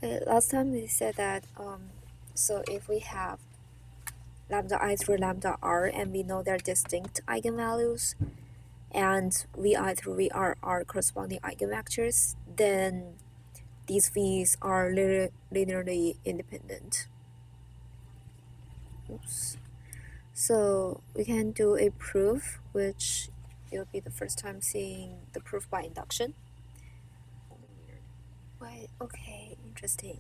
Last time we said that so if we have lambda I through lambda r and we know their distinct eigenvalues and vi through vr are corresponding eigenvectors, then these v's are linearly independent. Oops. So we can do a proof, which it will be the first time seeing the proof by induction. Right, okay, interesting.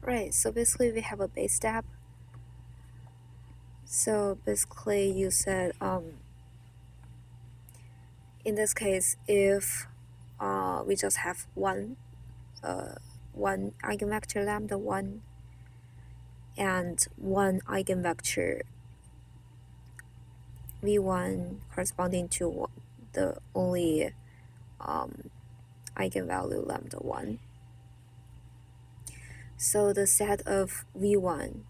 Right, so basically we have a base step. So basically you said in this case, if we just have one eigenvector lambda 1 and one eigenvector v1 corresponding to the only eigenvalue lambda 1. So the set of v1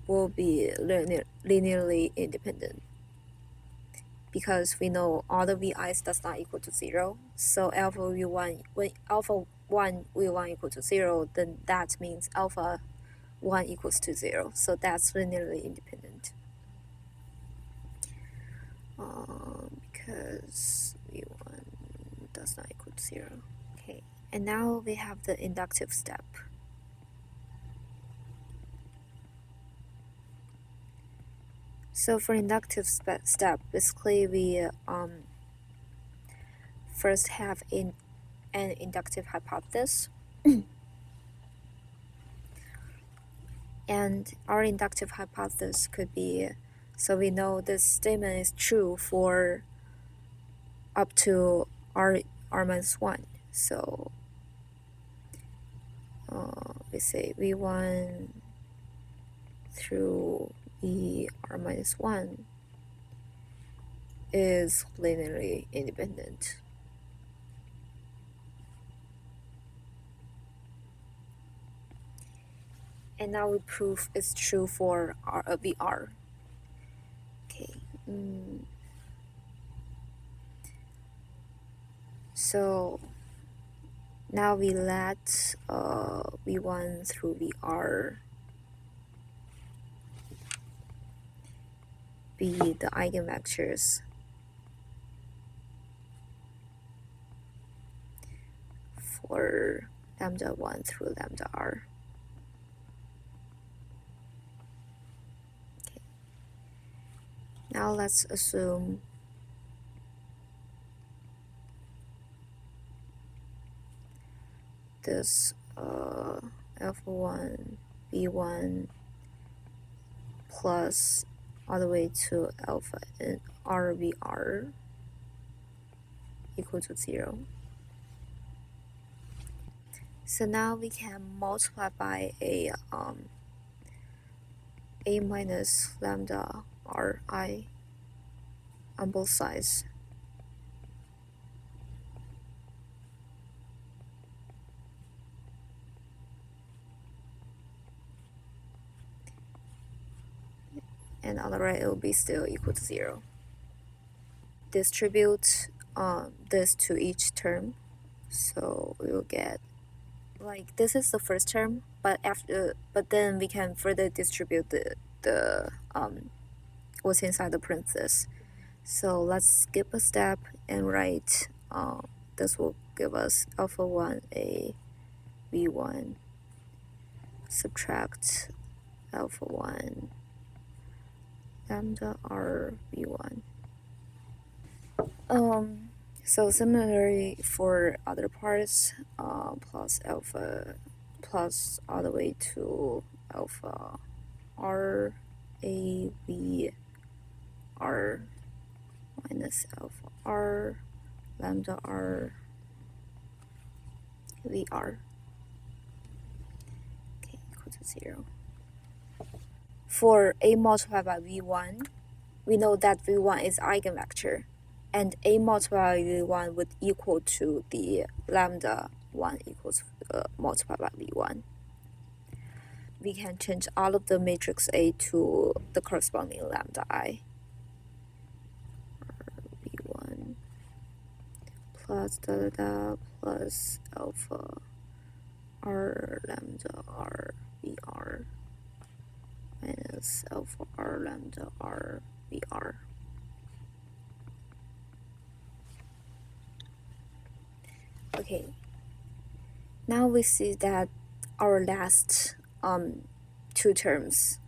will be linearly independent because we know all the vi's does not equal to 0. So alpha v1, when alpha 1 v1 equal to 0, then that means alpha 1 equals to 0. So that's linearly independent. Because v1 does not equal to 0. Okay, and now we have the inductive step. So for inductive step, basically we first have an inductive hypothesis. And our inductive hypothesis could be, so we know this statement is true for up to r minus 1. So we say v1 through r minus 1 is linearly independent. And now we prove it's true for VR. Okay. So now we let v1 through VR be the eigenvectors for lambda 1 through lambda r. Okay. Now let's assume this alpha 1 v1 plus all the way to alpha and rvr equal to 0. So now we can multiply by a minus lambda ri on both sides. And on the right, it will be still equal to 0. Distribute this to each term. So we will get, like, this is the first term, but then we can further distribute the what's inside the parenthesis. So let's skip a step and write this will give us alpha 1a v1 subtract alpha 1 lambda r v1. So similarly for other parts, plus alpha plus all the way to alpha r a v r minus alpha r lambda r vr. Okay, equal to 0. For a multiplied by v1, we know that v1 is eigenvector, and a multiplied by v1 would equal to the lambda 1 equals multiplied by v1. We can change all of the matrix A to the corresponding lambda I. v1 plus da da da plus alpha r lambda r vr minus alpha r lambda r vr. Okay, now we see that our last two terms,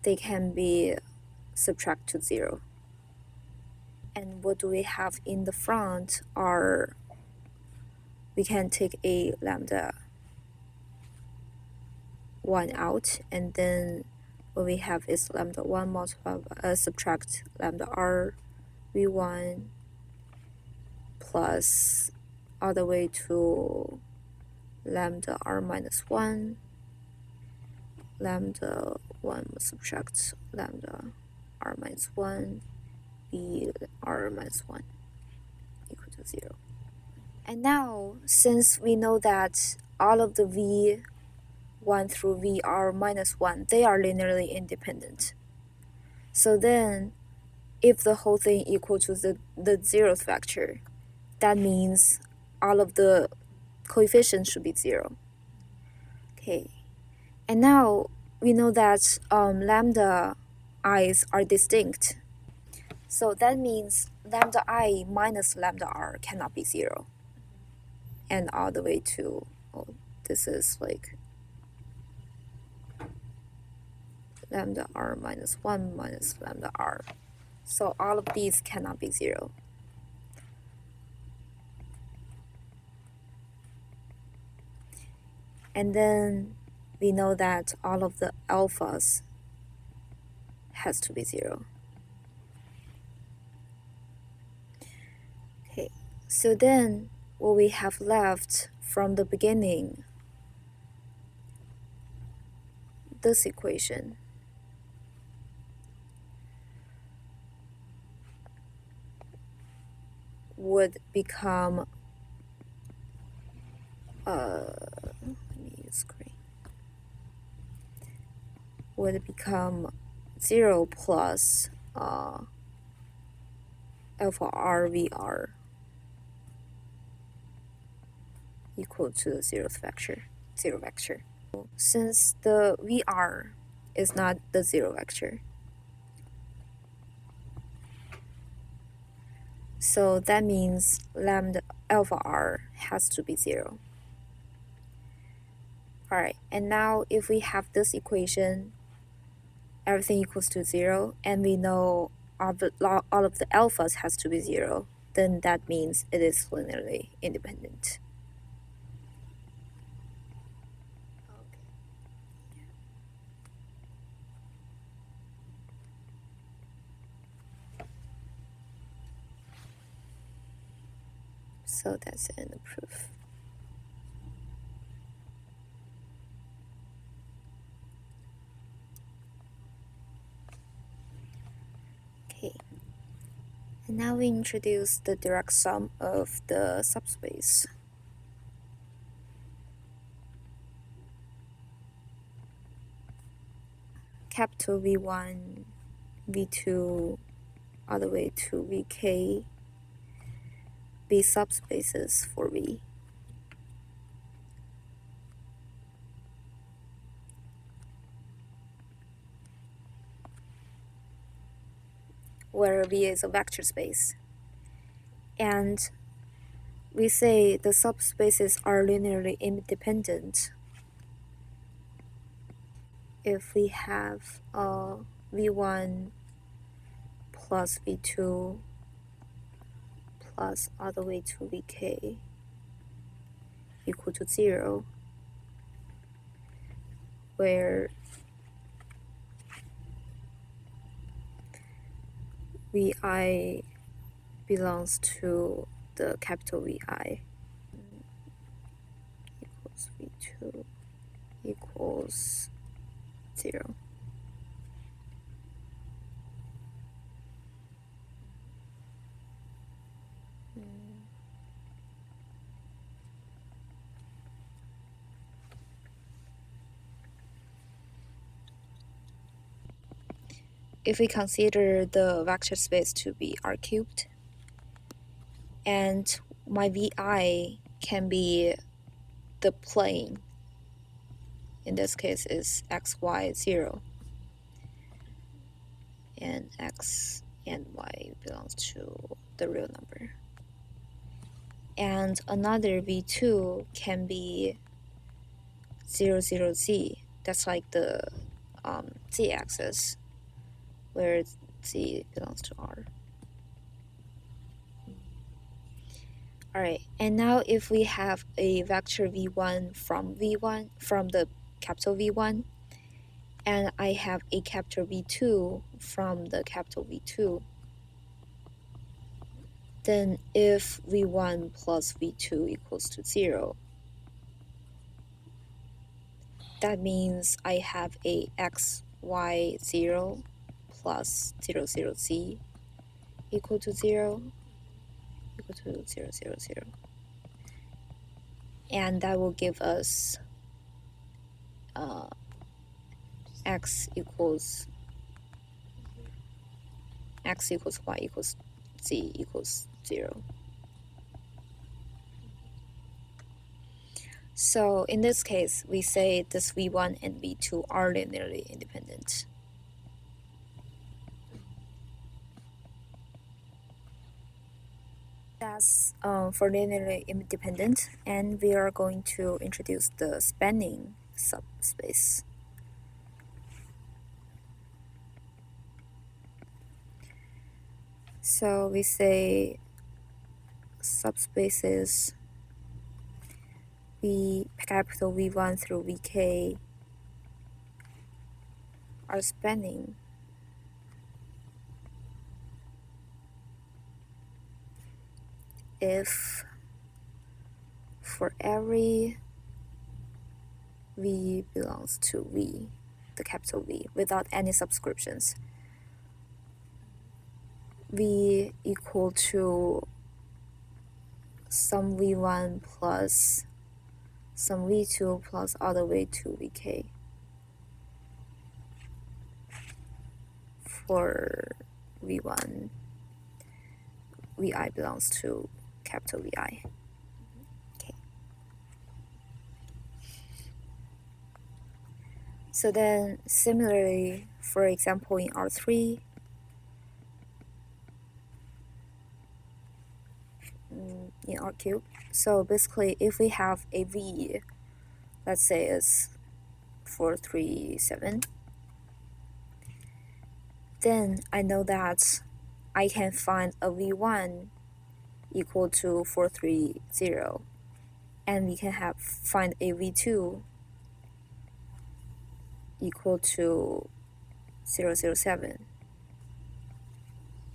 they can be subtract to 0. And what do we have in the front are, we can take a lambda 1 out, and then what we have is lambda 1 multiplied by, subtract lambda r v1 plus all the way to lambda r minus 1, lambda 1 subtract lambda r minus 1, v r minus 1 equal to 0. And now, since we know that all of the v1 through vr minus 1, they are linearly independent. So then, if the whole thing equal to the 0th vector, that means all of the coefficients should be 0. Okay, and now we know that lambda i's are distinct. So that means lambda I minus lambda r cannot be 0. And all the way to, oh, this is like lambda r minus 1 minus lambda r. So all of these cannot be 0. And then we know that all of the alphas has to be 0. Okay, so then what we have left from the beginning, this equation, would become let me use green, would become 0 plus alpha r vr equal to the 0th vector, 0 vector. Since the vr is not the 0 vector, so that means lambda alpha r has to be 0. Alright, and now if we have this equation, everything equals to 0, and we know all of the alphas has to be 0, then that means it is linearly independent. So that's the end of proof. Okay, and now we introduce the direct sum of the subspace. Capital V1, V2, all the way to Vk be subspaces for V. Where V is a vector space. And we say the subspaces are linearly independent if we have V1 plus V2 plus all the way to Vk equal to 0, where Vi belongs to the capital Vi equals V2 equals 0. If we consider the vector space to be R cubed, and my Vi can be the plane in this case is x, y, 0, and x and y belongs to the real number. And another v2 can be 0, 0, z. That's like the z-axis, where z belongs to r. Alright, and now if we have a vector v1 from the capital V1, and I have a capital V2 from the capital V2, then if v1 plus v2 equals to 0, that means I have a x, y, 0 plus 0, 0, z equal to 0, equal to 0, 0, 0. And that will give us x equals y equals z equals 0. So in this case, we say this v1 and v2 are linearly independent. That's for linearly independent, and we are going to introduce the spanning subspace. So we say subspaces capital V1 through Vk are spanning if for every V belongs to V, the capital V, without any subscriptions, V equal to some V1 plus some V2 plus all the way to Vk for V1, Vi belongs to capital Vi. Okay. So then similarly, for example, in R3, in R cube, so basically if we have a V, let's say is 437, then I know that I can find a V1 equal to 430, and we can find a V2 equal to 007,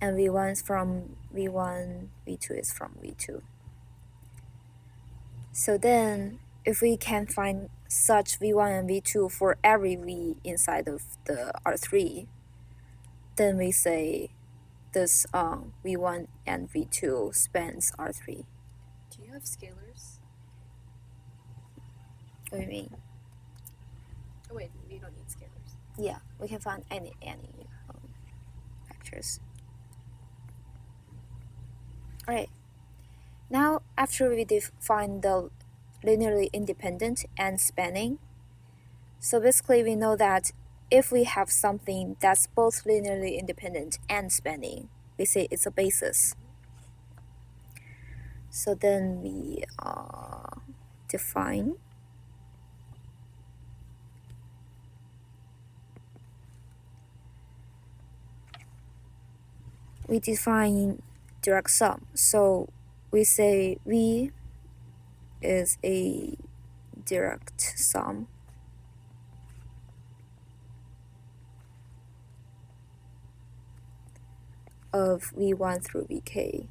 and V1 is from V1, V2 is from V2. So then if we can find such V1 and V2 for every V inside of the R3, then we say this V1 and V2 spans R3. Do you have scalars? What do you mean? Oh wait, you don't need scalars. Yeah, we can find any vectors. Alright, now after we define the linearly independent and spanning, so basically we know that if we have something that's both linearly independent and spanning, we say it's a basis. So then we define direct sum. So we say V is a direct sum of V1 through Vk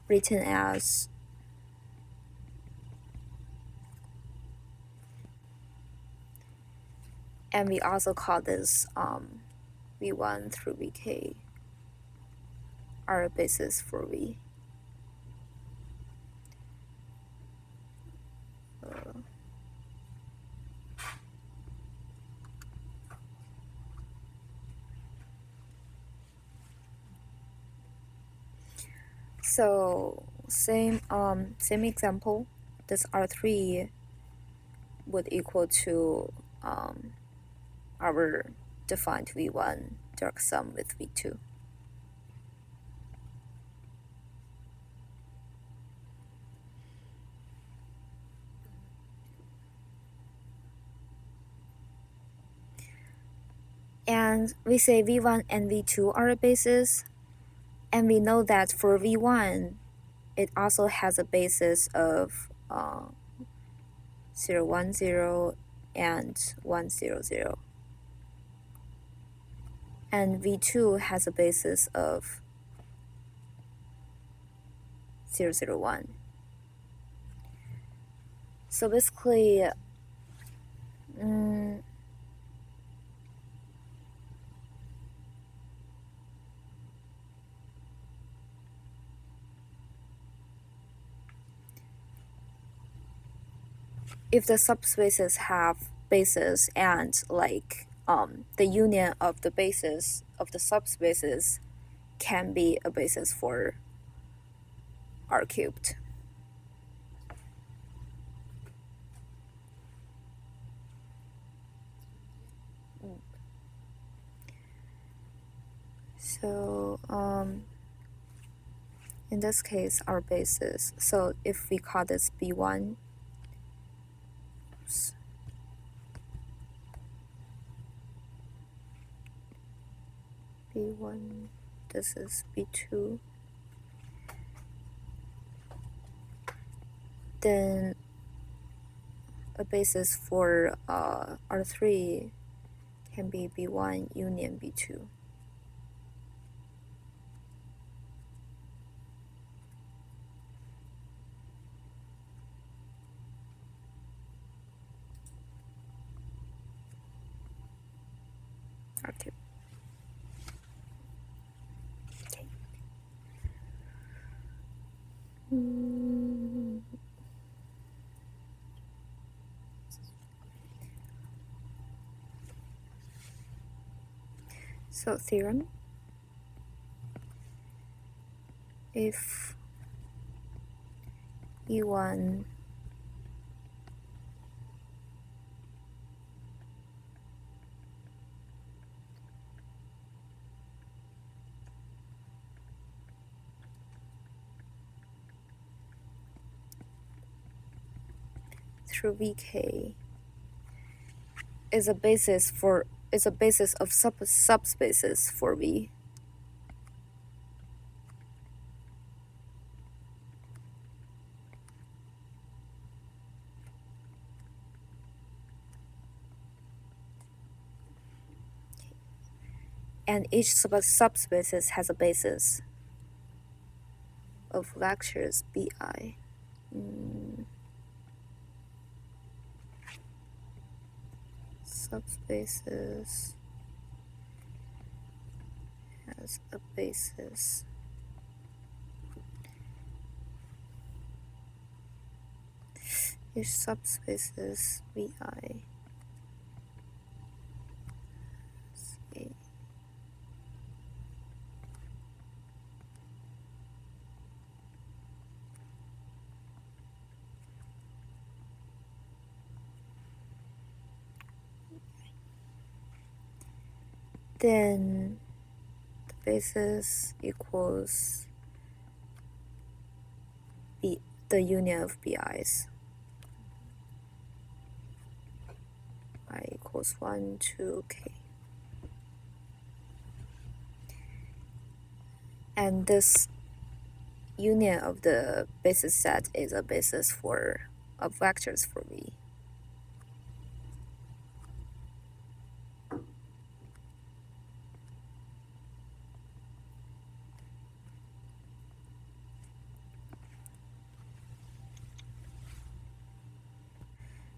written as and we also call this V1 through Vk are a basis for V. So same example. This R3 would equal to our defined V1 direct sum with V2. And we say V1 and V2 are a basis, and we know that for V1, it also has a basis of 0, 1, 0 and 1, 0, 0. And V2 has a basis of 0, 0, 1. So basically, if the subspaces have bases and like the union of the bases of the subspaces can be a basis for R cubed. So in this case, our basis. So if we call this B1, B1, this is B2, then a basis for R3 can be B1 union B2. Okay. So theorem, if E1 through Vk is a basis of subspaces for V. And each subspaces has a basis of vectors Bi. Subspaces has a basis. Each subspaces Vi. Then the basis equals the union of Bi's. I equals 1 to k. And this union of the basis set is a basis of vectors for V.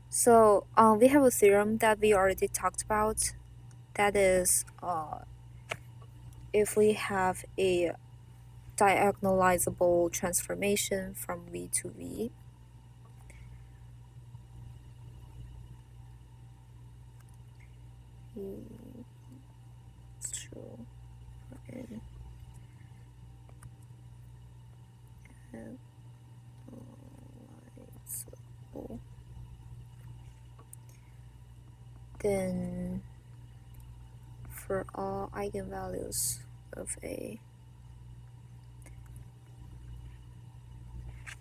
So we have a theorem that we already talked about. That is, if we have a diagonalizable transformation from V to V, it's true. Then for all eigenvalues of A,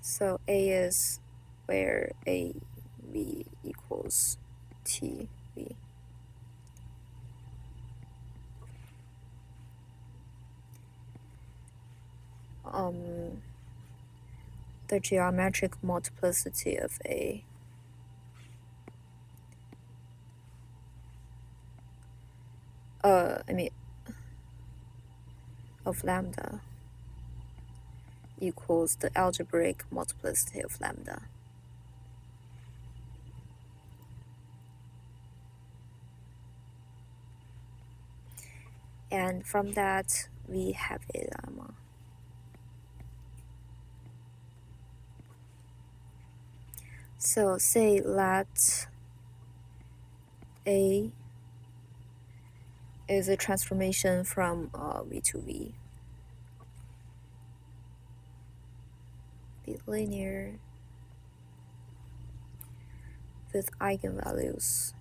so A is where A V equals T V. The geometric multiplicity of A of lambda equals the algebraic multiplicity of lambda. And from that, we have a lemma. So say let A is a transformation from V to V. Be linear with eigenvalues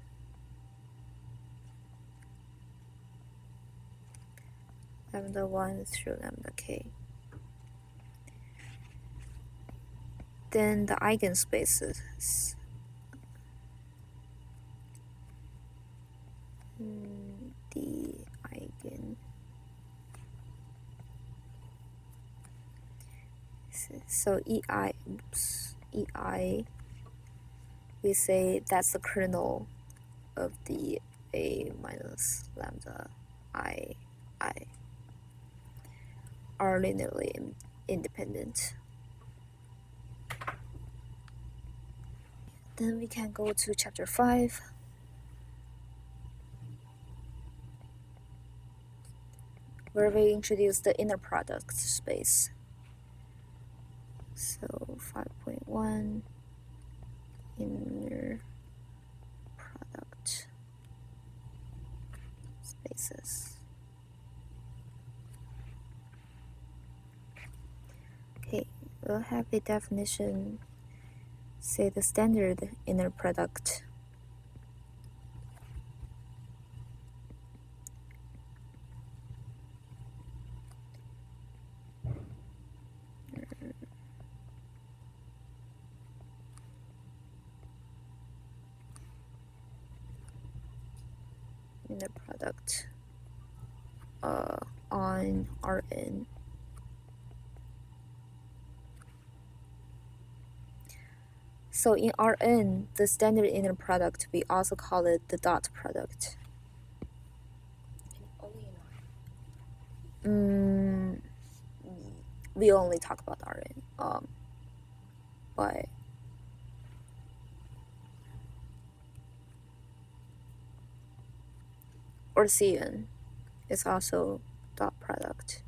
lambda 1 through lambda k. Then the eigenspaces the eigen. So EI, we say that's the kernel of the A minus lambda I are linearly independent. Then we can go to chapter 5. Where we introduce the inner product space. So 5.1 inner product spaces. Okay, we'll have a definition, say the standard inner product. Inner product on Rn. So in Rn, the standard inner product, we also call it the dot product. Only in R. We only talk about Rn. But or Cn is also dot product.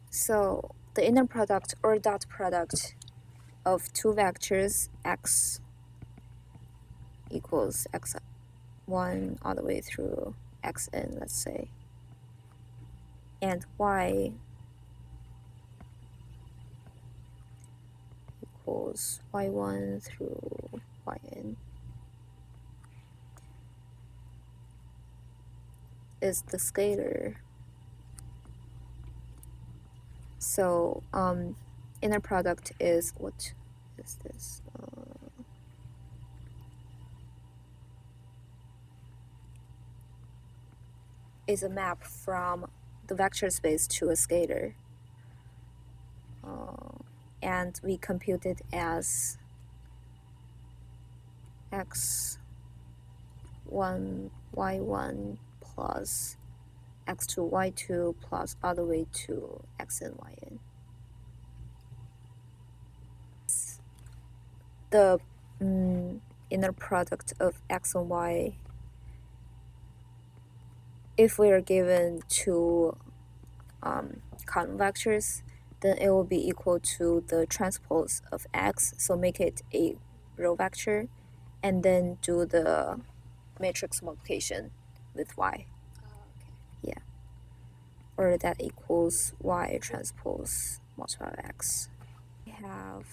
So the inner product or dot product of two vectors x equals x1 all the way through xn, let's say, and y equals y1 through yn is the scalar. So inner product is, what is this? Is a map from the vector space to a scalar. And we compute it as x1 y1 plus x2 y2 plus all the way to xn yn. The inner product of x and y, if we are given two column vectors, then it will be equal to the transpose of x, so make it a row vector, and then do the matrix multiplication with y. Okay. Yeah. Or that equals y transpose multiply by x. We have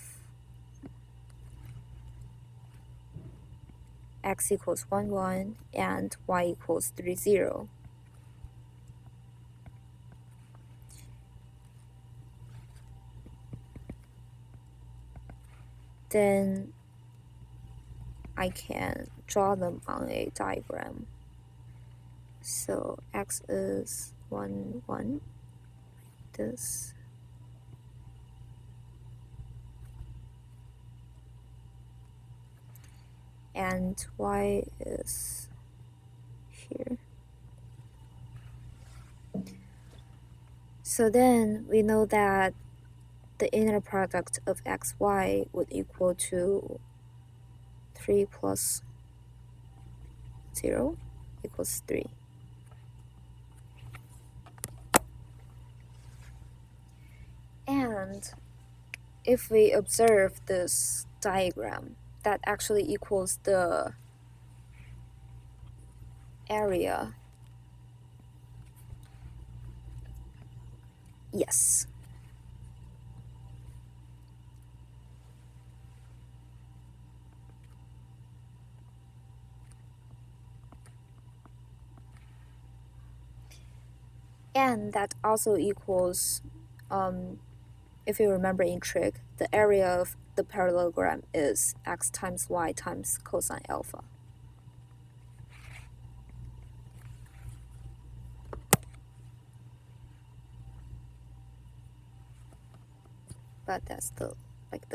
x equals 1, 1, and y equals 3, 0. Then I can draw them on a diagram. So x is 1, 1, this. And y is here. So then we know that the inner product of x, y would equal to 3 plus 0 equals 3. And if we observe this diagram, that actually equals the area. Yes. And that also equals, if you remember in trig, the area of the parallelogram is x times y times cosine alpha. But that's the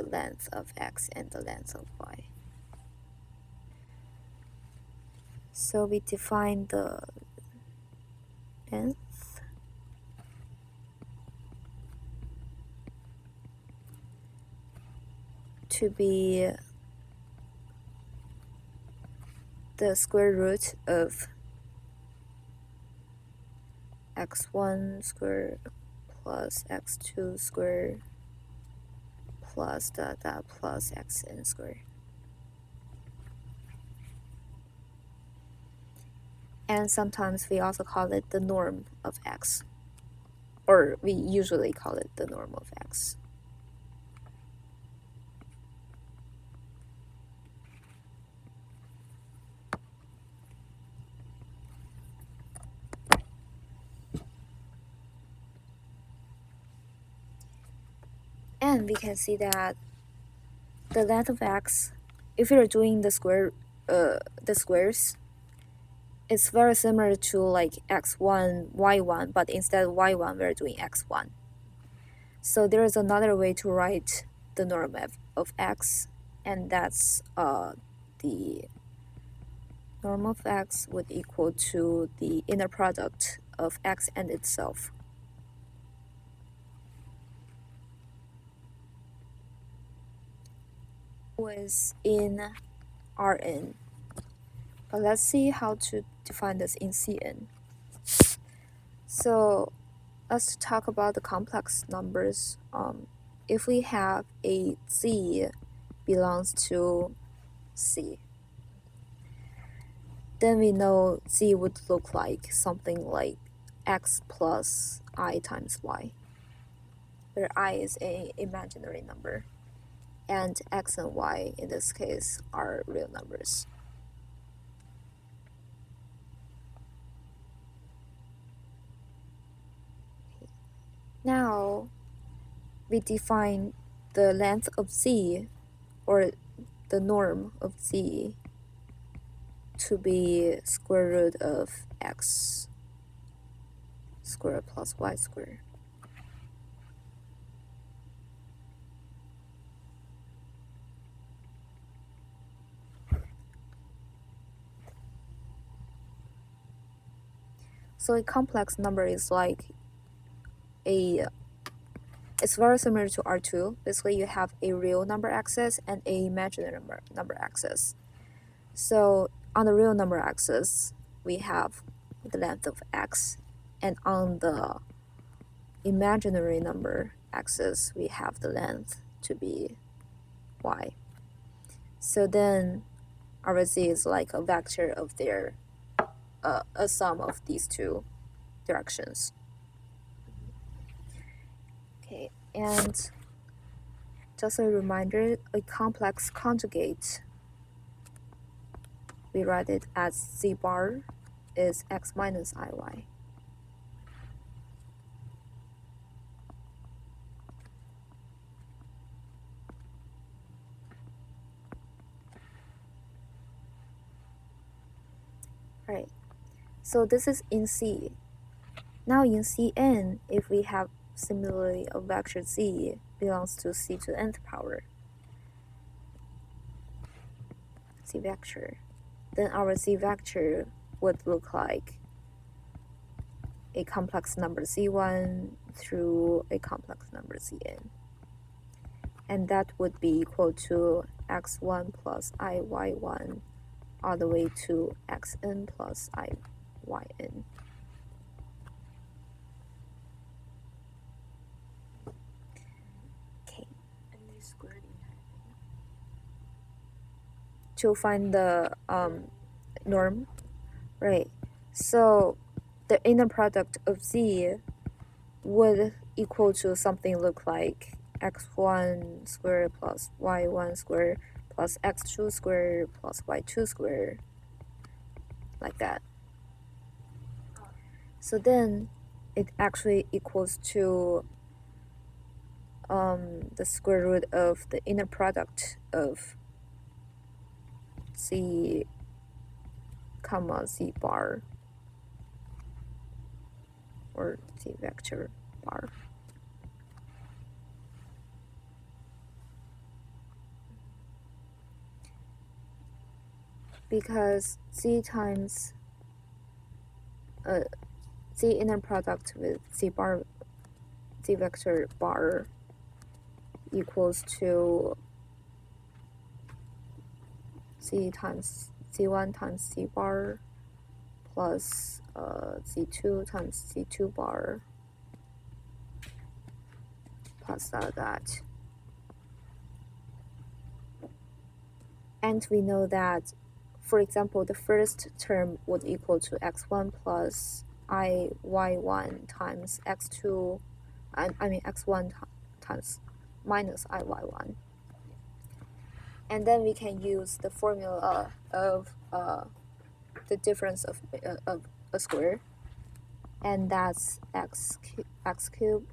length of x and the length of y. So we define the length to be the square root of x1 squared plus x2 squared plus plus xn squared. And sometimes we also call it the norm of x, or we usually call it the norm of x. And we can see that the length of x, if you're doing the squares, it's very similar to like x1, y1, but instead of y1, we're doing x1. So there is another way to write the norm of x, and that's the norm of x would equal to the inner product of x and itself. Was in Rn. But let's see how to define this in Cn. So let's talk about the complex numbers. If we have a z belongs to C, then we know z would look like something like x plus I times y, where I is an imaginary number, and x and y in this case are real numbers. Now we define the length of z, or the norm of z, to be square root of x squared plus y squared. So a complex number is like it's very similar to R2. Basically, you have a real number axis and a imaginary number axis. So on the real number axis, we have the length of x, and on the imaginary number axis, we have the length to be y. So then our z is like a vector of their a sum of these two directions. Okay, And just a reminder, a complex conjugate, we write it as Z bar is X minus IY. Right. So this is in C. Now in Cn, if we have similarly a vector Z belongs to C to nth power, Z vector, then our Z vector would look like a complex number Z1 through a complex number Cn. And that would be equal to x1 plus iy1 all the way to xn plus iyn. Okay. And they squared entire thing. To find the norm, right? So the inner product of z would equal to something look like x1 squared plus y1 squared plus x2 squared plus y2 squared, like that. So then it actually equals to the square root of the inner product of z comma z bar or z vector bar. Because z times z inner product with z bar, z vector bar equals to z times z1 times z bar plus z2 times z2 bar plus that. And we know that, for example, the first term would equal to x1 plus iy1 times x2, I mean x1 times minus iy1. And then we can use the formula of the difference of a square, and that's x cubed,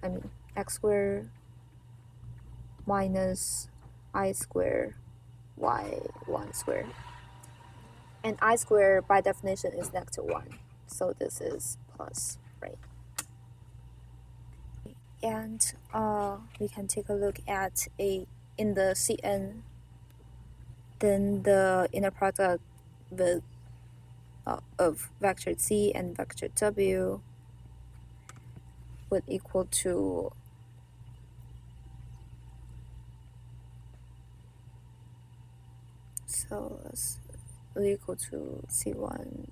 I mean x squared minus I squared y1 squared. And I squared by definition is -1. So this is plus, right? And we can take a look at in the Cn, then the inner product with of vector z and vector w would equal to would equal to c1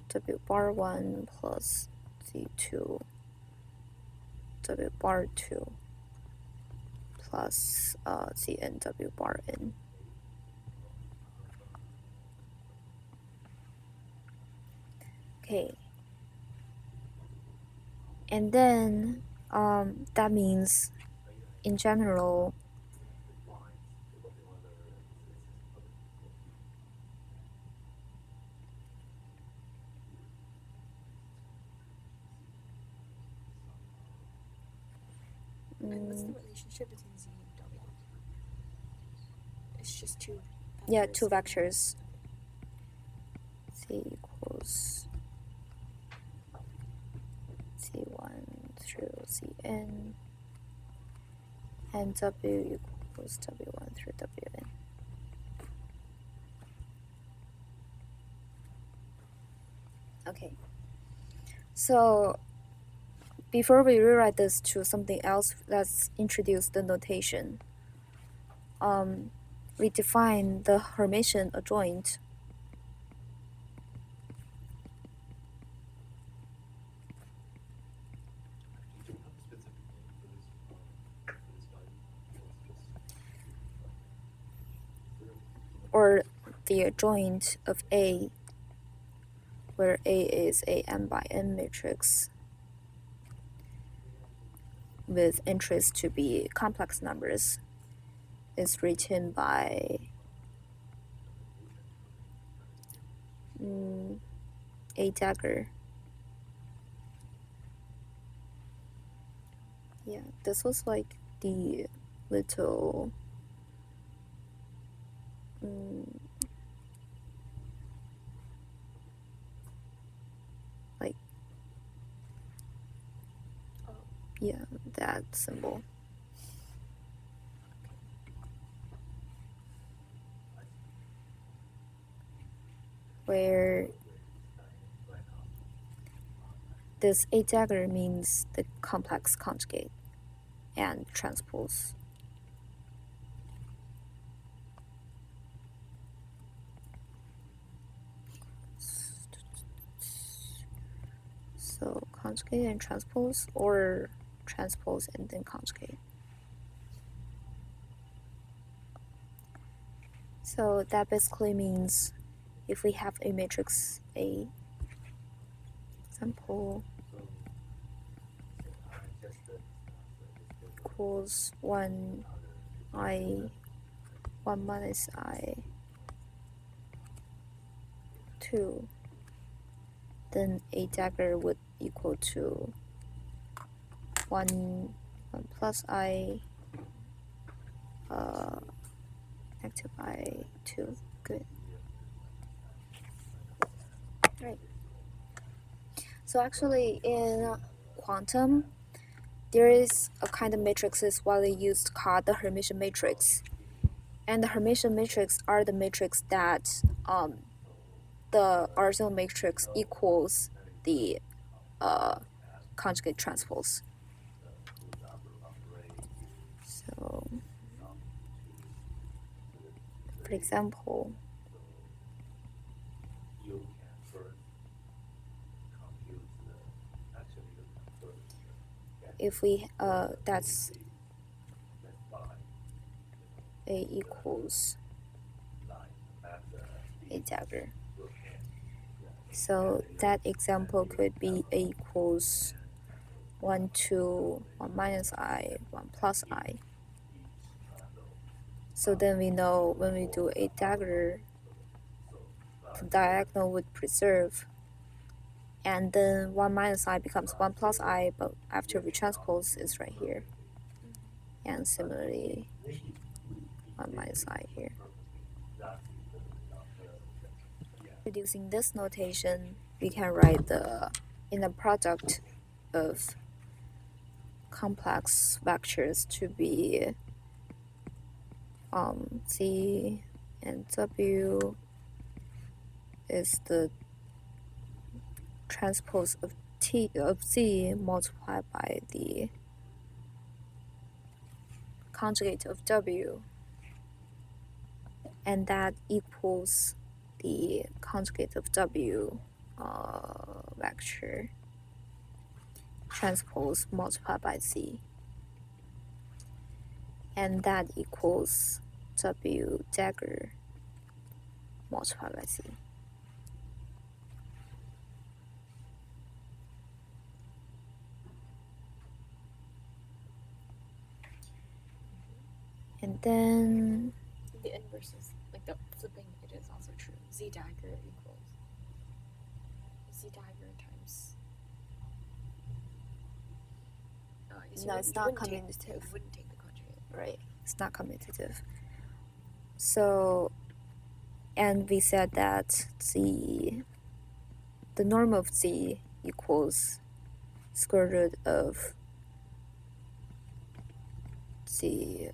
w bar 1 plus c2 w bar 2 plus cn w bar n. Okay. And then that means in general And what's the relationship between z and w? It's just two. Yeah, two vectors. Z equals C1 through Cn, and W equals W1 through Wn. Okay. So before we rewrite this to something else, let's introduce the notation. We define the Hermitian adjoint. Or the adjoint of A, where A is a n by n matrix with entries to be complex numbers is written by a dagger. Yeah, this was like the little like yeah, that symbol. Where this a dagger means the complex conjugate and transpose. So conjugate and transpose, or transpose and then conjugate. So that basically means if we have a matrix A, example equals 1 I 1 minus I 2, then a dagger would equal to 1 plus I negative I 2. Good. Right. So actually in quantum, there is a kind of matrices widely used called the Hermitian matrix. And the Hermitian matrix are the matrix that the original matrix equals the conjugate transpose. So, for example, if we that's A equals a dagger. So that example could be A equals 1 to 1 minus I 1 plus I. So then we know when we do a dagger, the diagonal would preserve, and then 1 minus I becomes 1 plus I, but after we transpose it's right here. And similarly 1 minus I here. Using this notation, we can write the inner product of complex vectors to be Z and W is the transpose of T of Z multiplied by the conjugate of W, and that equals the conjugate of W vector transpose multiplied by Z, and that equals W dagger multiplied by Z. And then the inverse is like the flipping. It is also true. Z dagger equals Z dagger times. no, it's not commutative. You wouldn't take the conjugate. Right, it's not commutative. So, and we said that the norm of Z equals square root of the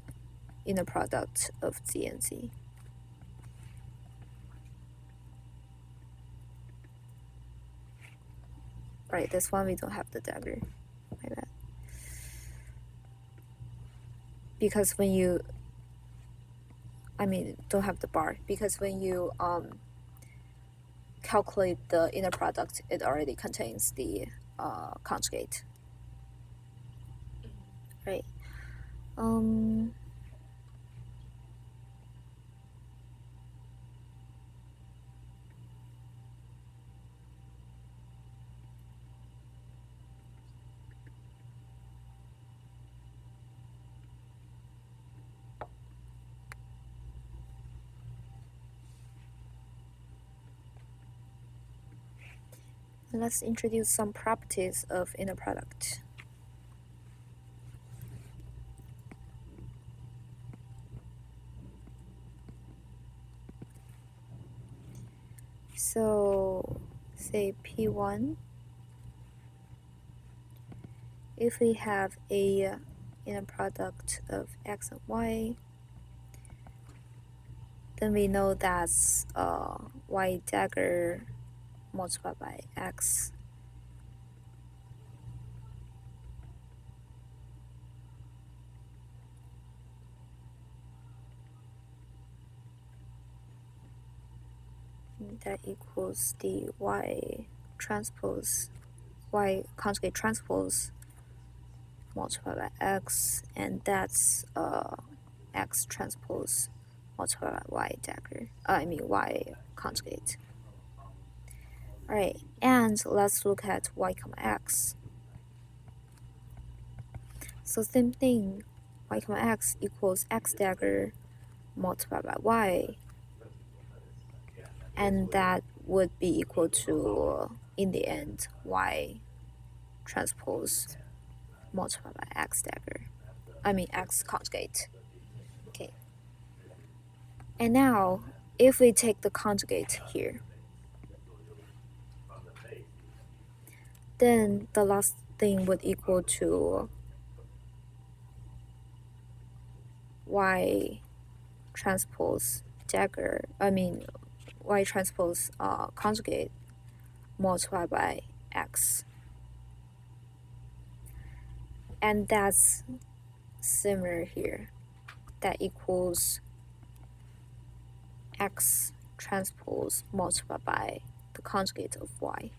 inner product of Z and Z. Right, this one we don't have the dagger. My bad. Because when you, don't have the bar, because when you calculate the inner product, it already contains the conjugate. Right. Let's introduce some properties of inner product. So say P1, if we have a inner product of x and y, then we know that's y dagger multiplied by x. That equals the y transpose, y conjugate transpose multiplied by x, and that's x transpose multiplied by y dagger. Y conjugate. Alright, and let's look at y comma x. So same thing, y comma x equals x dagger multiplied by y, and that would be equal to, in the end, y transpose multiplied by x dagger. X conjugate. Okay. And now, if we take the conjugate here, then the last thing would equal to y transpose dagger, y transpose conjugate multiplied by x. And that's similar here. That equals x transpose multiplied by the conjugate of y.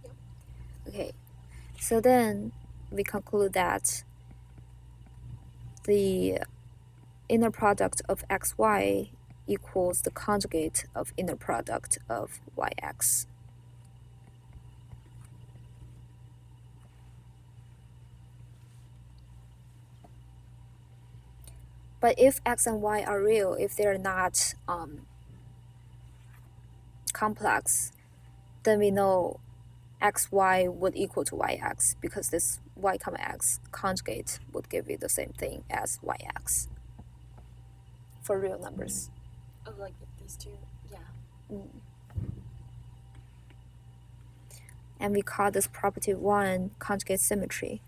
Yep. Okay, so then we conclude that the inner product of xy equals the conjugate of inner product of yx. But if x and y are real, if they're not complex, then we know xy would equal to yx, because this y comma x conjugate would give you the same thing as yx for real numbers. Oh, like these two? Yeah. And we call this property 1 conjugate symmetry.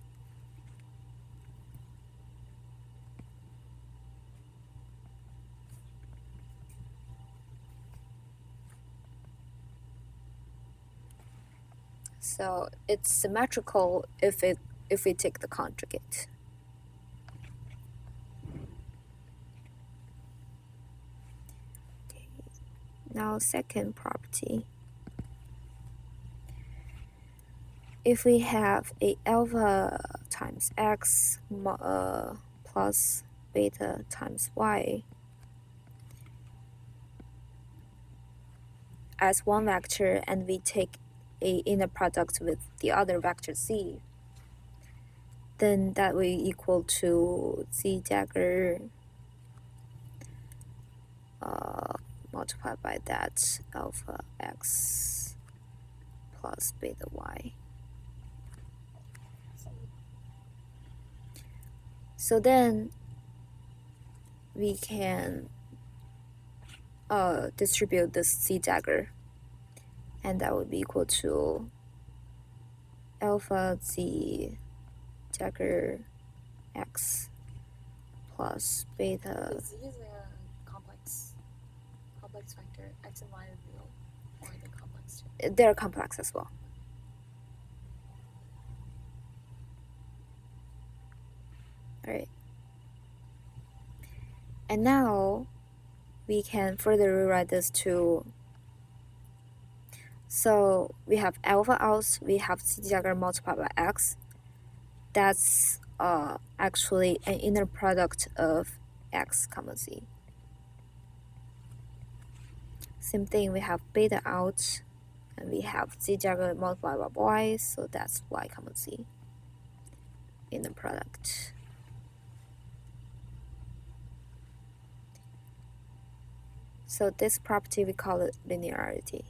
So it's symmetrical if we take the conjugate. Okay. Now second property. If we have a alpha times x plus beta times y as one vector, and we take a inner product with the other vector z, then that will equal to z dagger multiplied by that alpha x plus beta y. So then we can distribute this z dagger, and that would be equal to alpha z dagger x plus beta. But z is a complex vector. X and y are real, or are they complex too? They're complex as well. Alright. And now we can further rewrite this to, so we have alpha out, we have z dagger multiplied by x. That's actually an inner product of x comma z. Same thing, we have beta out, and we have z dagger multiplied by y, so that's y comma z inner product. So this property we call it linearity.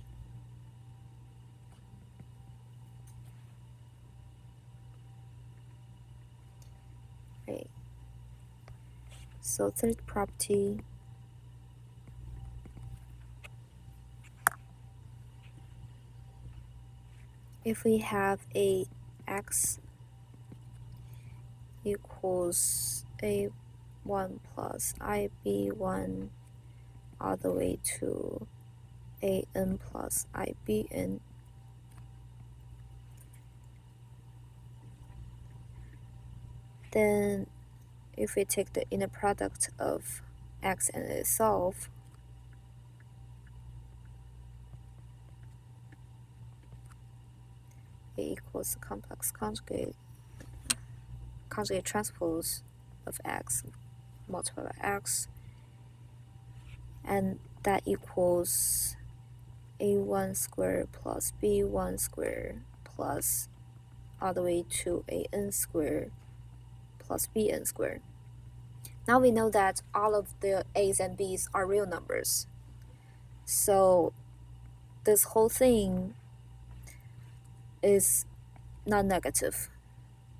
So third property, if we have a x equals a1 plus ib1 all the way to an plus ibn, then if we take the inner product of x and itself, A equals the complex conjugate transpose of x multiplied by x, and that equals a1 squared plus b1 squared plus all the way to an squared plus bn squared. Now we know that all of the a's and b's are real numbers. So this whole thing is non-negative.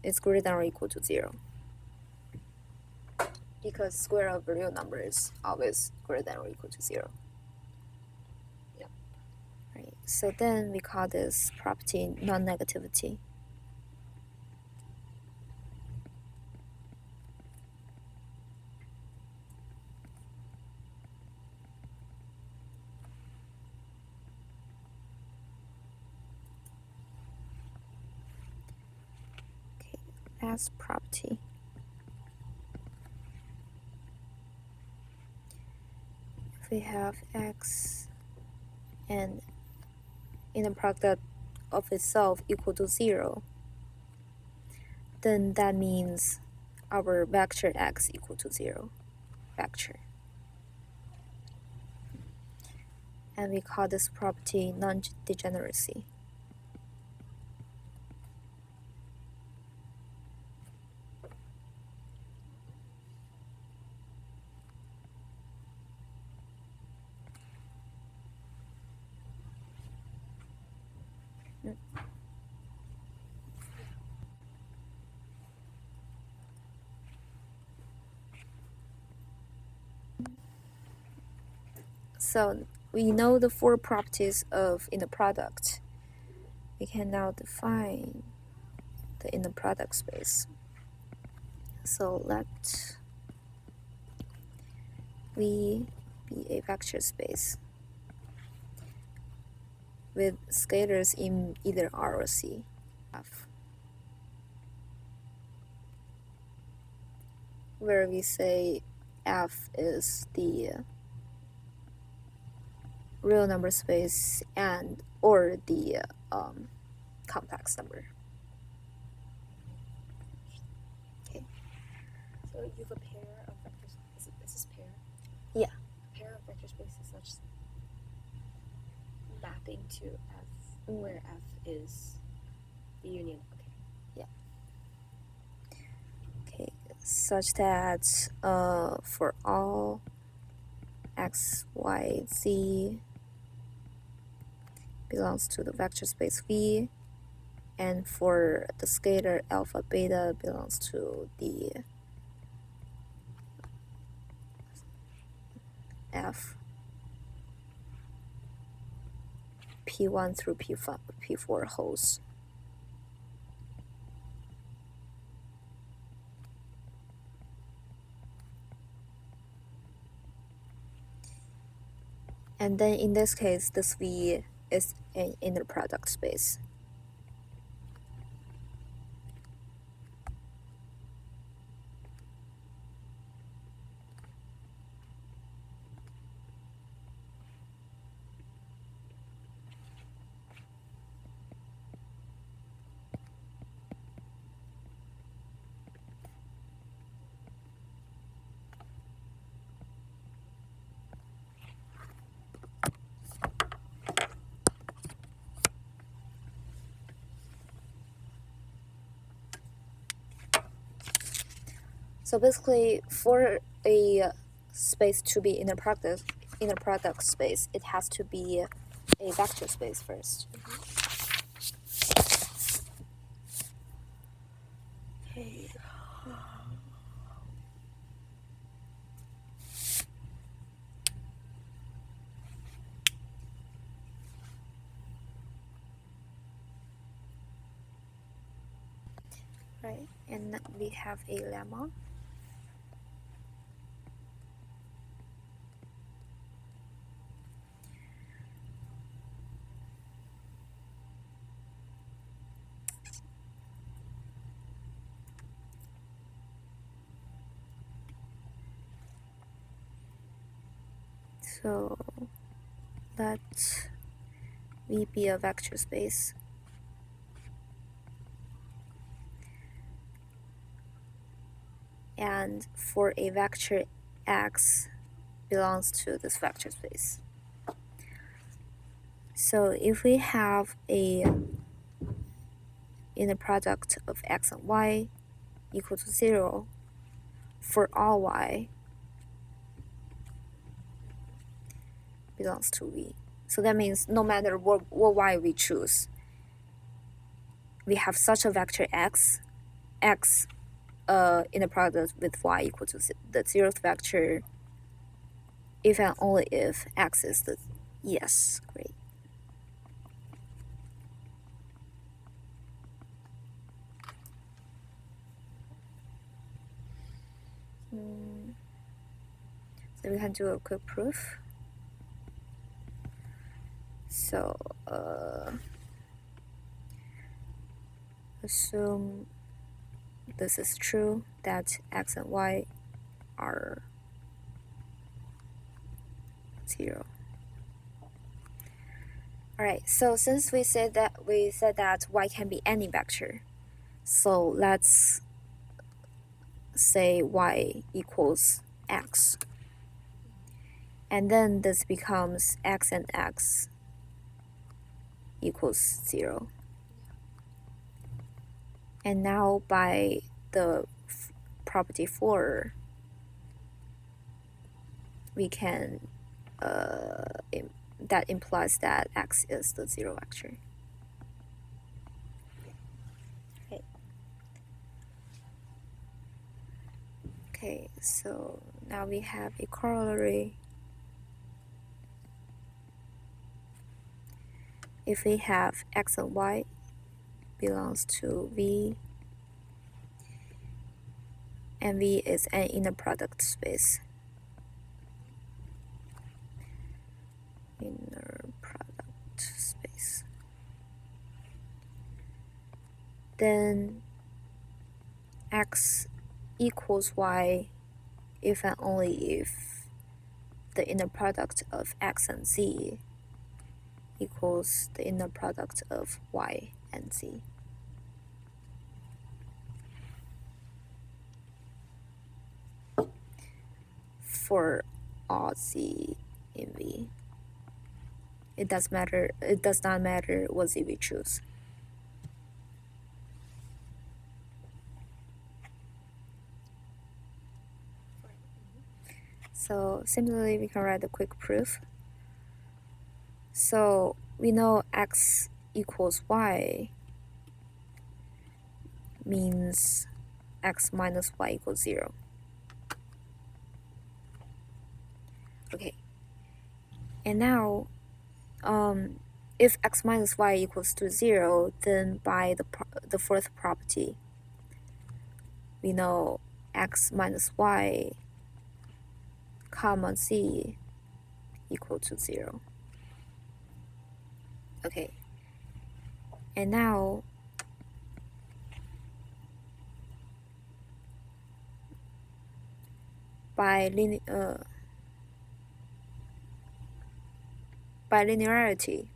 It's greater than or equal to 0. Because square of a real number is always greater than or equal to 0. Yep. Right. So then we call this property non-negativity. Okay, last property. If we have x and inner product of itself equal to 0, then that means our vector x equal to 0 vector. And we call this property non-degeneracy. So we know the 4 properties of inner product. We can now define the inner product space. So let V be a vector space with scalars in either R or C. F, where we say F is the real number space and or the complex number. Okay. So you have a pair of vector spaces. Is this pair? Yeah. A pair of vector spaces such mapping to F, where F is the union. Okay. Okay, such that for all x, y, z belongs to the vector space V, and for the scalar alpha beta belongs to the F P1 through P4 holes. And then in this case, this V is an inner product space. So basically, for a space to be inner product space, it has to be a vector space first. Okay. right? And we have a lemma. So let V be a vector space. And for a vector x belongs to this vector space. So if we have a inner product of x and y equal to 0 for all y belongs to V. So that means no matter what y we choose, we have such a vector x inner product with y equal to the 0th vector if and only if x is the, yes, great. So we can do a quick proof. So assume this is true, that x and y are 0. All right, so since we said that y can be any vector, so let's say y equals x. And then this becomes x and x equals 0. And now by the property 4, we can, that implies that x is the 0 vector. Okay, so now we have a corollary. If we have x and y belongs to V, and V is an inner product space. Inner product space. Then x equals y if and only if the inner product of x and z equals the inner product of y and z. For all z in V. It does not matter what z we choose. So similarly, we can write a quick proof. So we know x equals y means x minus y equals 0. Okay. And now, if x minus y equals to 0, then by the fourth property, we know x minus y comma z equal to 0. Okay. And now, by linearity,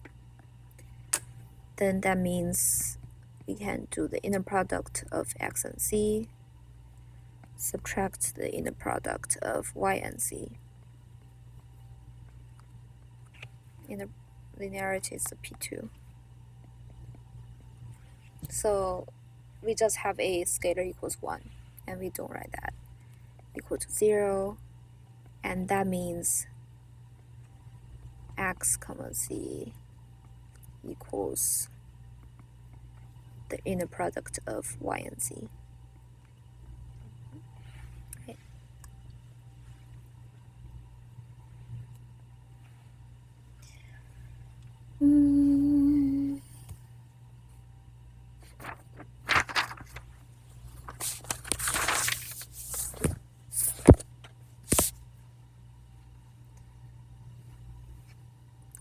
then that means we can do the inner product of x and z, subtract the inner product of y and z. Inner linearity is the P2. So we just have a scalar equals 1, and we don't write that, equal to 0, and that means x comma z equals the inner product of y and z. Okay.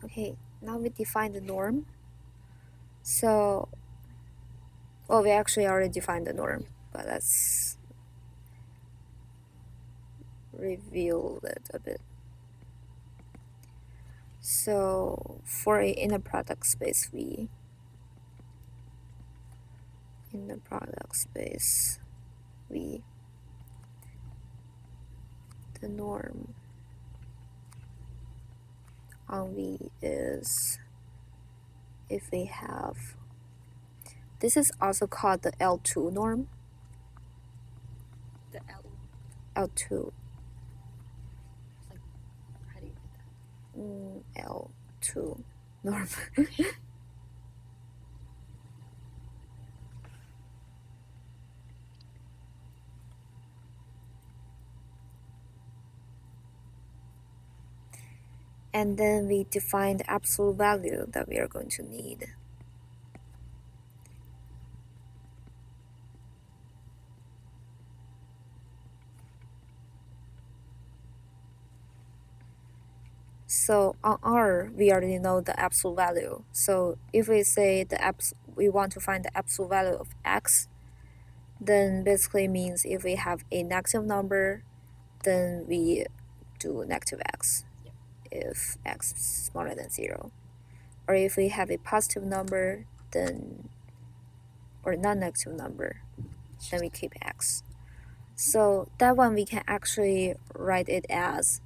Okay, now we define the norm. So, well, we actually already defined the norm, but let's reveal it a bit. So, for a inner product space V, inner product space V, the norm on V is if we have, this is also called the L2 norm. The L. L2. Like, how do you write that? L2 norm. And then we define the absolute value that we are going to need. So on R, we already know the absolute value. So if we say we want to find the absolute value of x, then basically means if we have a negative number, then we do negative x. Yep. If x is smaller than 0. Or if we have a positive number, then, or non-negative number, then we keep x. So that one we can actually write it as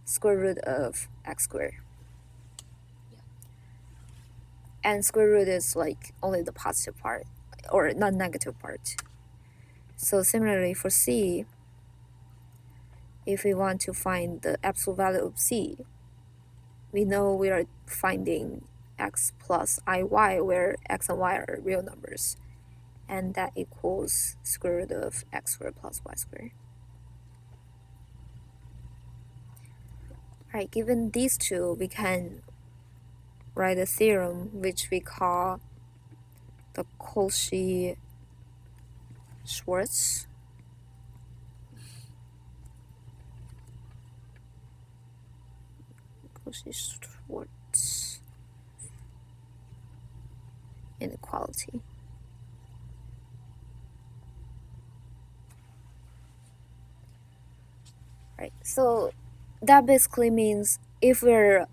square root of x squared. Yeah. And square root is like only the positive part or non-negative part. So similarly for C, if we want to find the absolute value of C, we know we are finding x plus iy where x and y are real numbers, and that equals square root of x squared plus y squared. Right, given these two, we can write a theorem which we call the Cauchy-Schwarz. Cauchy-Schwarz inequality. Right, so that basically means if we're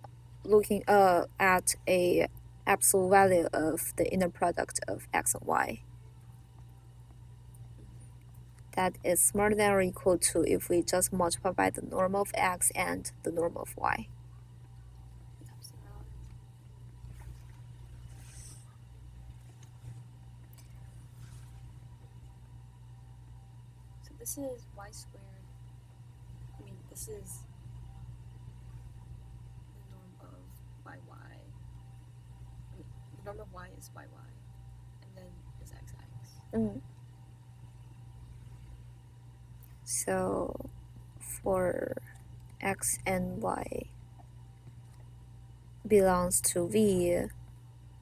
looking at a absolute value of the inner product of x and y, that is smaller than or equal to if we just multiply by the norm of x and the norm of y. So this is y squared. I mean, this is the norm of yy. I mean, the norm of y is yy, and then is xx. So for x and y belongs to V,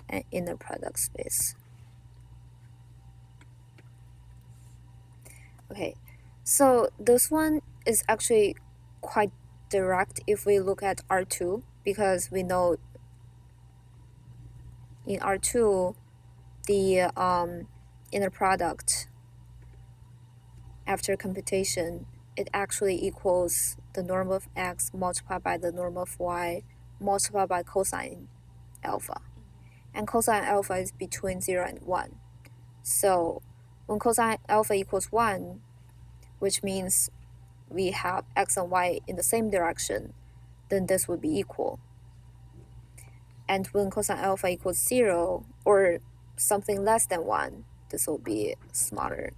an inner product space. Okay, so this one is actually quite direct if we look at R2, because we know in R2 the inner product after computation, it actually equals the norm of x multiplied by the norm of y multiplied by cosine alpha. And cosine alpha is between 0 and 1. So when cosine alpha equals 1, which means we have x and y in the same direction, then this would be equal. And when cosine alpha equals 0 or something less than 1, this will be smaller.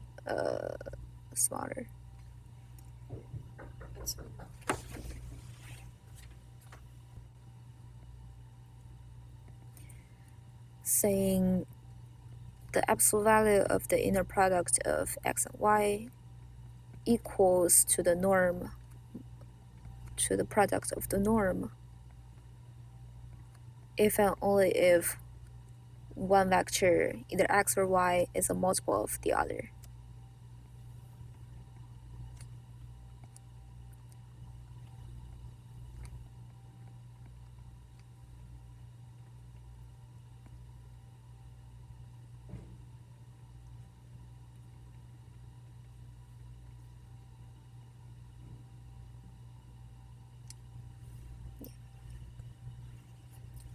Smaller. Saying the absolute value of the inner product of x and y equals to the norm, to the product of the norm, if and only if one vector, either x or y, is a multiple of the other.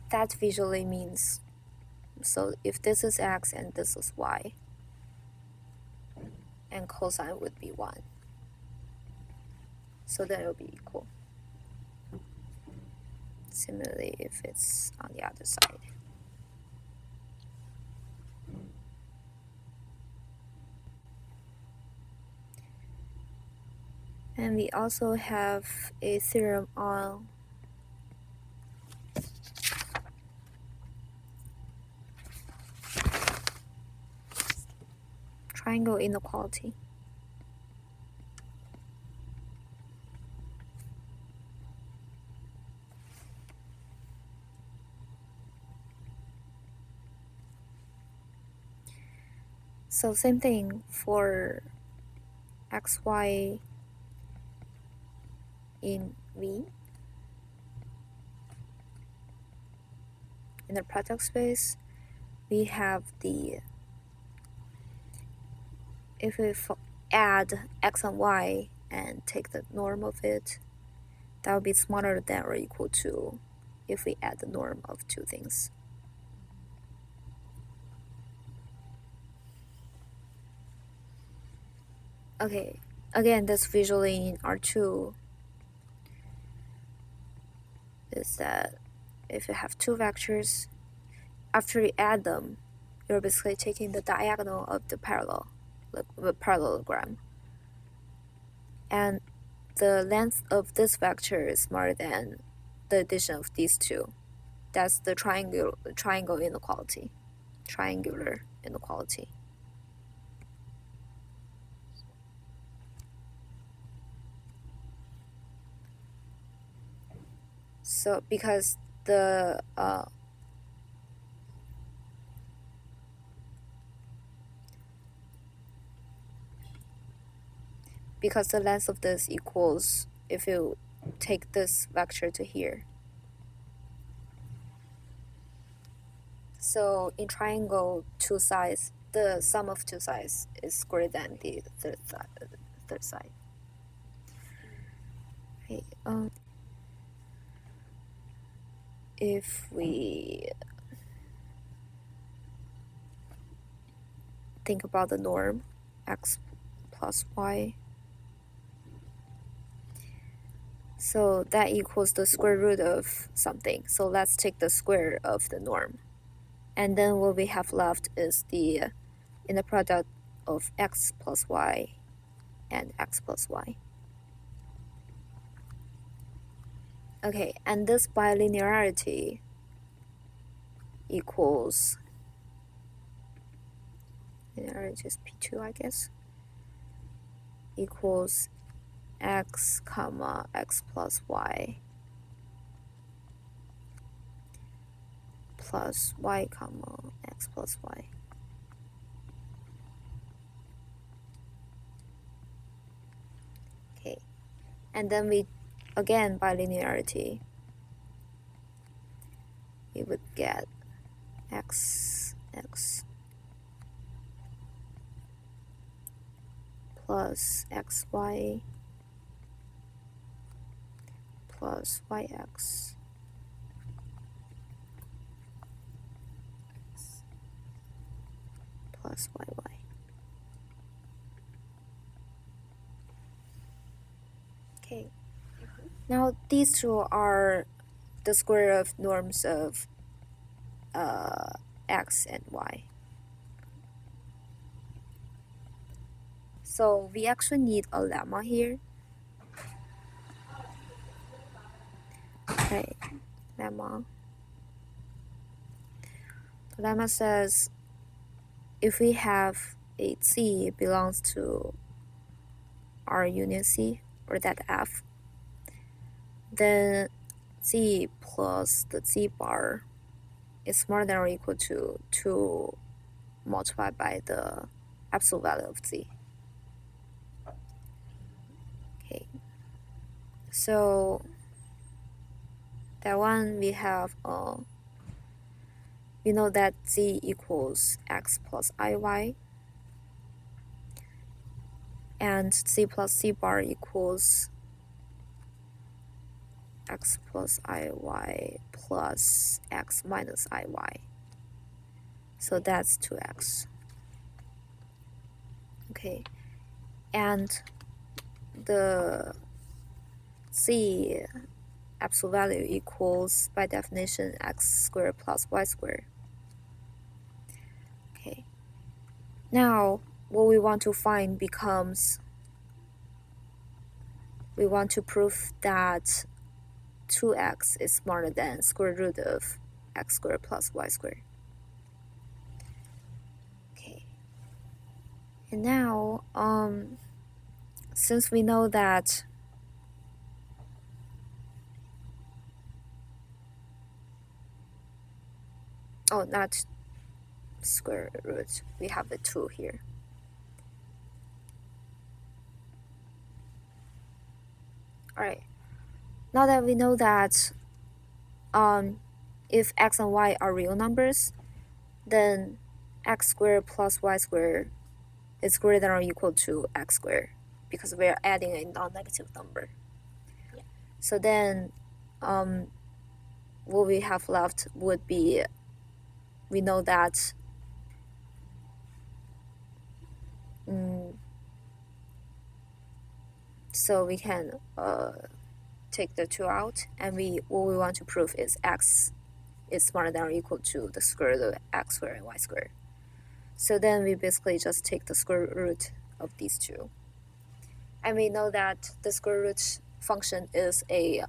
that visually means, so if this is x and this is y, and cosine would be 1. So then it will be equal. Similarly, if it's on the other side. And we also have a theorem on triangle inequality. So same thing for xy in V. In the product space, we have the, if we add x and y and take the norm of it, that would be smaller than or equal to if we add the norm of two things. Okay, again, that's visually in R2 is that if you have two vectors, after you add them, you're basically taking the diagonal of the parallelogram. And the length of this vector is smaller than the addition of these two. That's the triangular inequality. So because the length of this equals, if you take this vector to here. So in triangle, two sides, the sum of two sides is greater than the third side. Okay, if we think about the norm, x plus y, so that equals the square root of something. So let's take the square of the norm. And then what we have left is the inner product of x plus y and x plus y. Okay, and this bilinearity equals, linearity is P2, I guess, equals x comma x plus y plus y comma x plus y. Okay, and then we, again, by linearity, we would get x plus xy plus yx plus yy. Okay, now these two are the square of norms of x and y. So we actually need a lemma here. Okay, lemma. The lemma says if we have a Z belongs to R union C, or that F, then Z plus the Z bar is smaller than or equal to 2 multiplied by the absolute value of Z. Okay, so that one we have, we know that Z equals X plus IY, and Z plus Z bar equals x plus iy plus x minus iy. So that's 2x. Okay, and the z absolute value equals, by definition, x squared plus y squared. Okay, now what we want to find becomes, we want to prove that 2x is smaller than square root of x squared plus y squared. Okay, and now since we know that not square root, we have the 2 here. Alright, now that we know that if x and y are real numbers, then x squared plus y squared is greater than or equal to x squared, because we're adding a non-negative number. Yeah. So then what we have left would be, we know that so we can take the 2 out, and what we want to prove is x is smaller than or equal to the square root of x squared and y squared. So then we basically just take the square root of these two. And we know that the square root function is a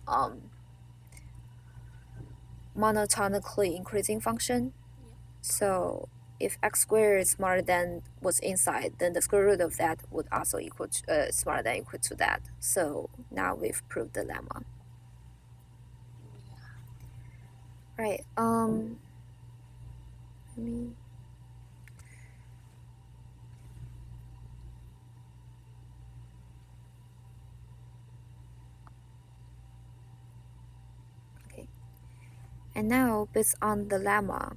monotonically increasing function. Yeah. So if x squared is smaller than what's inside, then the square root of that would also equal to, smaller than or equal to that. So now we've proved the lemma. Yeah. Right. Let me. Okay. And now, based on the lemma,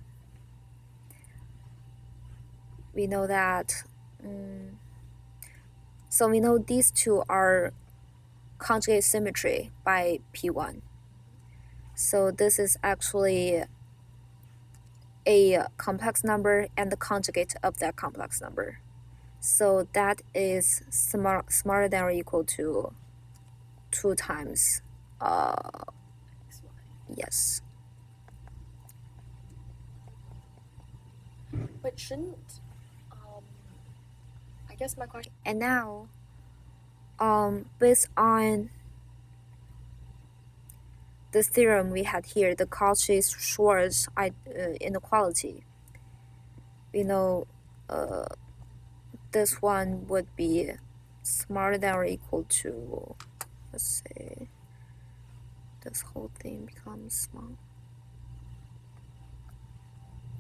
we know that. So we know these two are conjugate symmetry by P1. So this is actually a complex number and the conjugate of that complex number. So that is smaller than or equal to 2 times XY. yes. But shouldn't I guess my question. And now based on the theorem we had here, the Cauchy-Schwarz inequality, we know this one would be smaller than or equal to, let's say, this whole thing becomes small.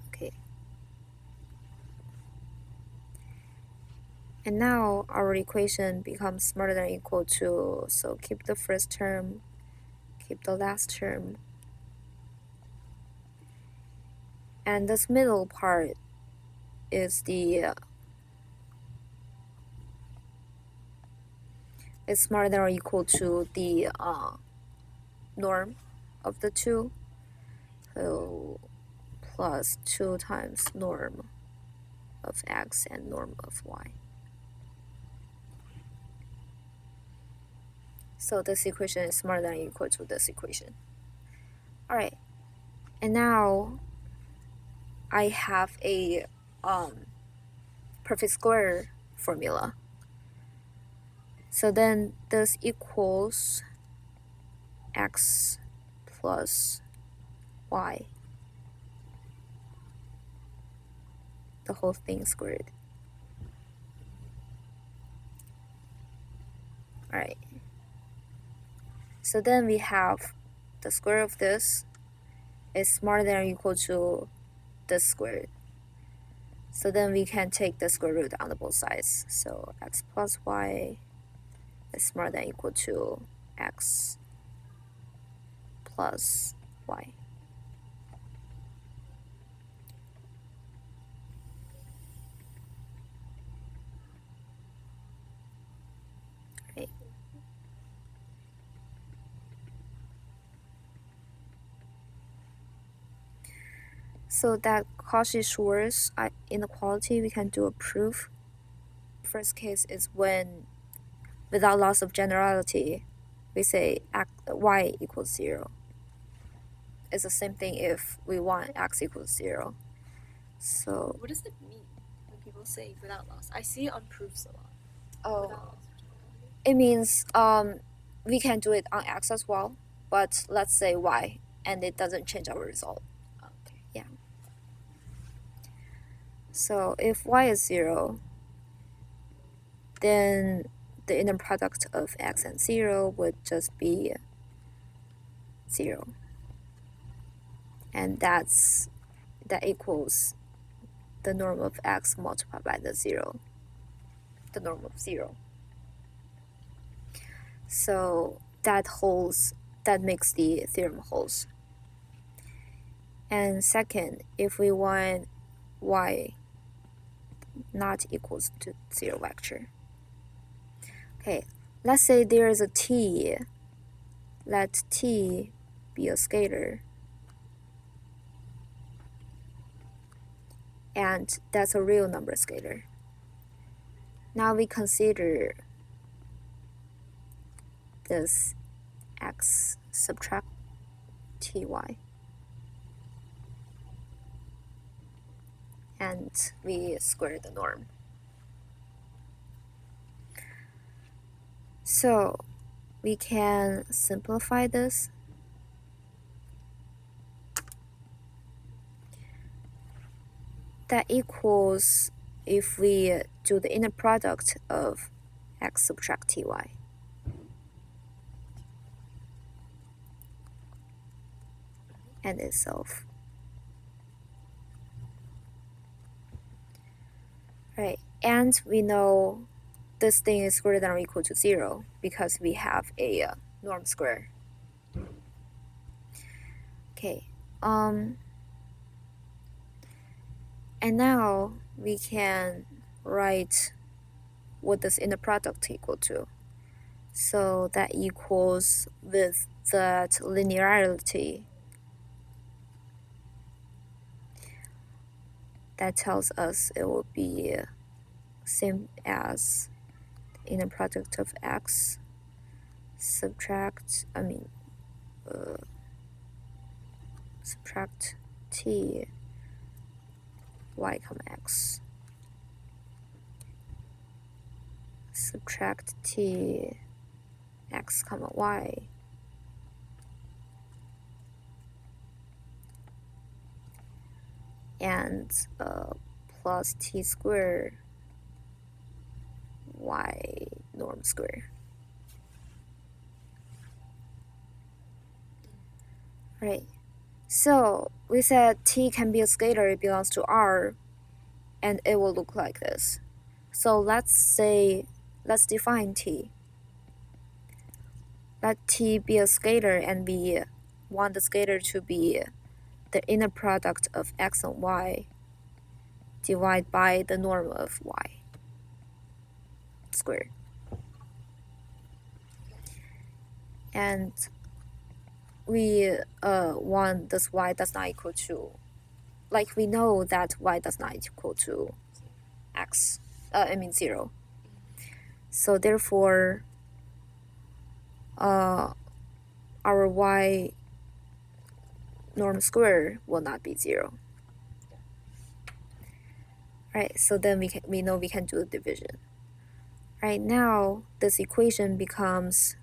Okay. And now our equation becomes smaller than or equal to, so keep the first term, keep the last term. And this middle part is is smaller than or equal to the norm of the two. So plus 2 times norm of x and norm of y. So this equation is smaller than or equal to this equation. Alright, and now I have a perfect square formula. So then this equals x plus y, the whole thing squared. Alright, so then we have the square of this is smaller than or equal to this squared. So then we can take the square root on the both sides. So x plus y is smaller than or equal to x plus y. Right. So that Cauchy-Schwarz inequality, we can do a proof. First case is when, without loss of generality, we say y equals 0. It's the same thing if we want x equals 0. So What does it mean when people say without loss? I see it on proofs a lot. oh, Without loss of generality. it means we can do it on x as well, but let's say y, and it doesn't change our result. Okay. Yeah. So if y is 0, then the inner product of x and 0 would just be 0. And that equals the norm of x multiplied by the 0, the norm of 0. So that makes the theorem holds. And second, if we want y not equals to 0 vector. Okay, let's say there is a t. Let t be a scalar. And that's a real number scalar. Now we consider this x subtract ty. And we square the norm. So we can simplify this. That equals, if we do the inner product of x subtract ty. And itself. Right, and we know this thing is greater than or equal to 0 because we have a norm square. Okay, and now we can write what this inner product equal to. So that equals, with that linearity, that tells us it will be same as the inner product of x subtract t y comma x subtract t x comma y and plus t squared y norm square. Right. So we said t can be a scalar, it belongs to R, and it will look like this. So let's define t. Let t be a scalar, and we want the scalar to be the inner product of x and y divided by the norm of y squared. And we want this y does not equal to, like we know that y does not equal to x, 0. So therefore, our y norm square will not be 0. Right, so then we know we can do the division. Right now, this equation becomes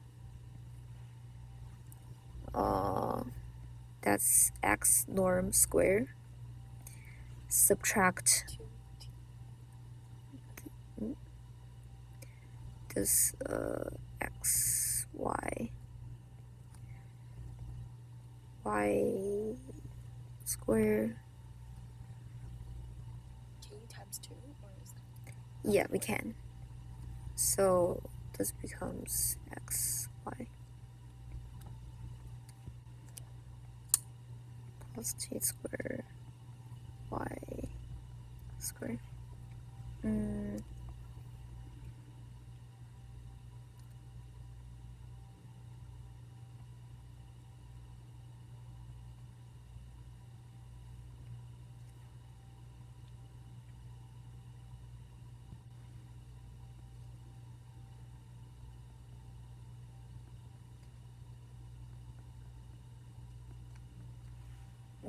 that's x norm square subtract this x y square. Can you times 2, or is that? Yeah, we can. So this becomes x y plus t square y square.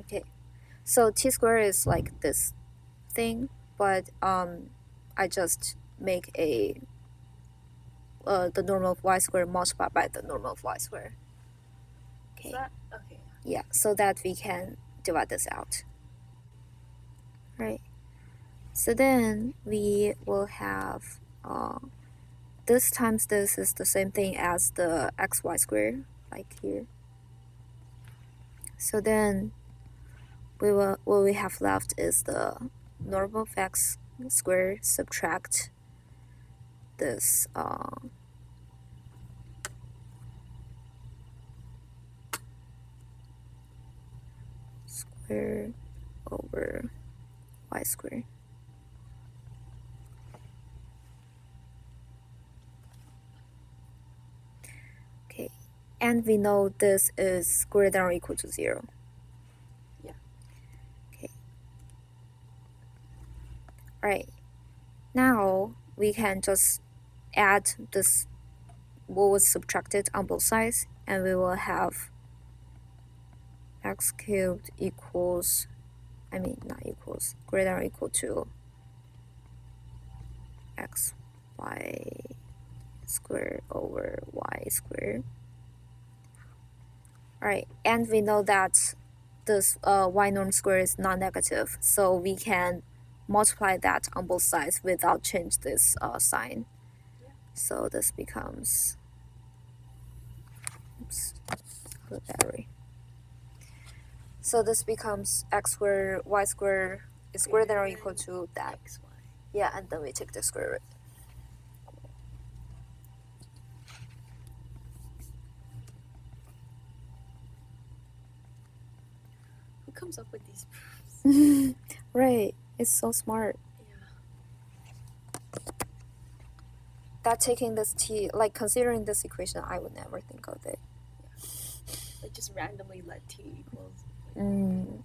Okay, so t squared is like this thing, but I just make a the normal of y squared multiplied by the normal of y squared. Is Okay, that okay? yeah, so that we can divide this out. Right. So then we will have this times this is the same thing as the xy squared, like here. So then what we have left is the normal of x squared subtract this square over y squared. Okay, and we know this is greater than or equal to 0. Yeah. Okay. All right. Now we can just add this what was subtracted on both sides, and we will have x cubed equals, not equals, greater than or equal to xy squared over y squared. All right, and we know that this y norm squared is non-negative, so we can multiply that on both sides without change this sign. Yeah. So this becomes, oops, the battery. So this becomes x squared, y squared is greater than or equal to that. XY. Yeah, and then we take the square root. Who comes up with these proofs? Right, it's so smart. Yeah. That taking this t, like considering this equation, I would never think of it. Like just randomly let t equals. Mm.